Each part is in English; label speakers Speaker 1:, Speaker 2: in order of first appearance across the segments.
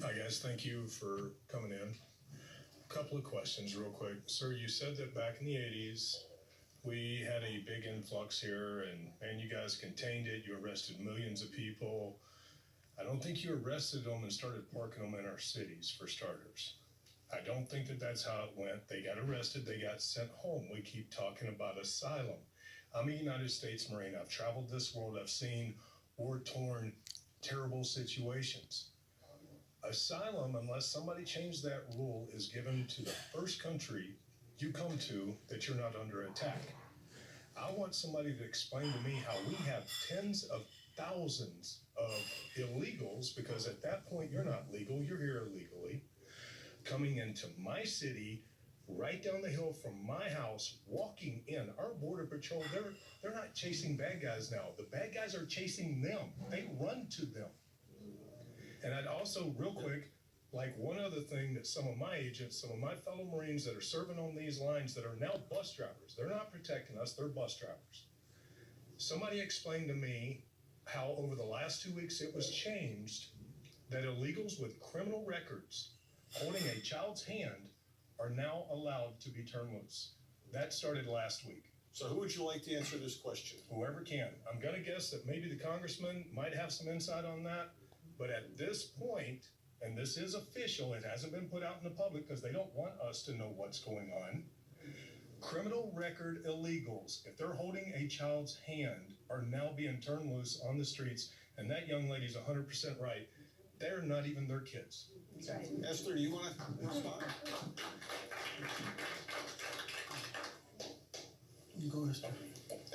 Speaker 1: Hi guys, thank you for coming in. A couple of questions real quick. Sir, you said that back in the 80s, we had a big influx here and man, you guys contained it. You arrested millions of people. I don't think you arrested them and started parking them in our cities for starters. I don't think that that's how it went. They got arrested. They got sent home. We keep talking about asylum. I'm a United States Marine. I've traveled this world. I've seen war-torn, terrible situations. Asylum, unless somebody changed that rule, is given to the first country you come to that you're not under attack. I want somebody to explain to me how we have tens of thousands of illegals, because at that point you're not legal, you're here illegally, coming into my city, right down the hill from my house, walking in. Our border patrol, they're not chasing bad guys now. The bad guys are chasing them. They run to them. And I'd also, real quick, like one other thing that some of my agents, some of my fellow Marines that are serving on these lines that are now bus drivers, they're not protecting us, they're bus drivers. Somebody explained to me how over the last 2 weeks it was changed that illegals with criminal records holding a child's hand are now allowed to be turned loose. That started last week.
Speaker 2: So who would you like to answer this question?
Speaker 1: Whoever can. I'm going to guess that maybe the congressman might have some insight on that. But at this point, and this is official, it hasn't been put out in the public because they don't want us to know what's going on. Criminal record illegals, if they're holding a child's hand, are now being turned loose on the streets. And that young lady's 100% right. They're not even their kids.
Speaker 2: Right. Esther, do you want to respond?
Speaker 3: You go, Esther.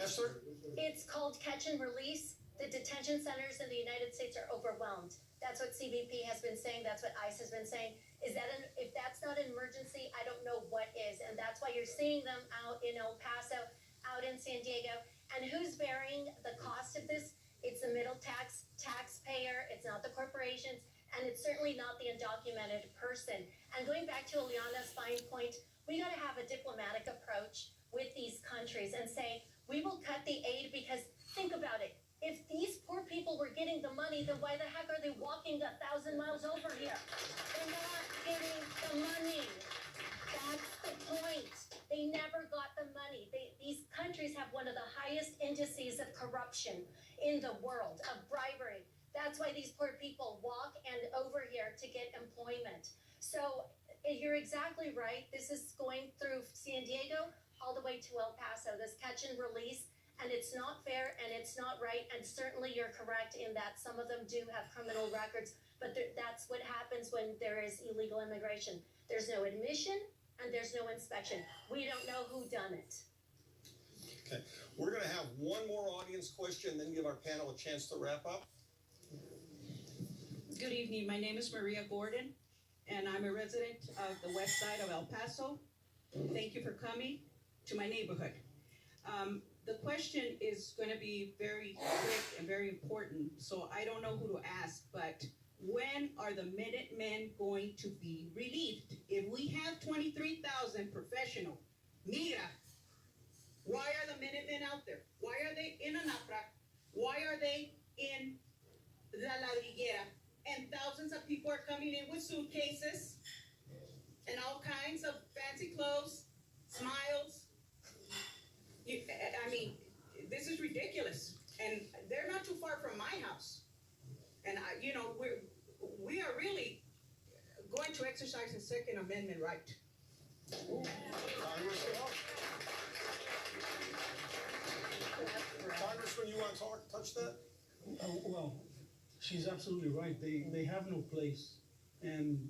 Speaker 2: Esther?
Speaker 4: It's called catch and release. The detention centers in the United States are overwhelmed. That's what CBP has been saying. That's what ICE has been saying. If that's not an emergency, I don't know what is. And that's why you're seeing them out in El Paso, out in San Diego. And who's bearing the cost of this? It's the middle taxpayer. It's not the corporations. And it's certainly not the undocumented person. And going back to Eliana's fine point, we got to have a diplomatic approach with these countries and say, we will cut the aid because think about it. If these poor people were getting the money, then why the heck are they walking 1,000 miles over here? They're not getting the money. That's the point. They never got the money. These countries have one of the highest indices of corruption in the world, of bribery. That's why these poor people walk and over here to get employment. So you're exactly right. This is going through San Diego all the way to El Paso, this catch and release. And it's not fair and it's not right. And certainly you're correct in that some of them do have criminal records. But that's what happens when there is illegal immigration. There's no admission and there's no inspection. We don't know who done it.
Speaker 2: Okay. We're going to have one more audience question, then give our panel a chance to wrap up.
Speaker 5: Good evening. My name is Maria Gordon, and I'm a resident of the west side of El Paso. Thank you for coming to my neighborhood. The question is going to be very quick and very important, so I don't know who to ask, but when are the Minutemen going to be relieved? If we have 23,000 professional, mira, why are the Minutemen out there? Why are they in Anapra? Why are they in La Ladriguera? And thousands of people are coming in with suitcases and all kinds of fancy clothes, smiles. I mean, this is ridiculous. And they're not too far from my house. And, we are really going to exercise the Second Amendment right.
Speaker 2: Congressman, you want to touch that?
Speaker 3: Well, she's absolutely right. They have no place. And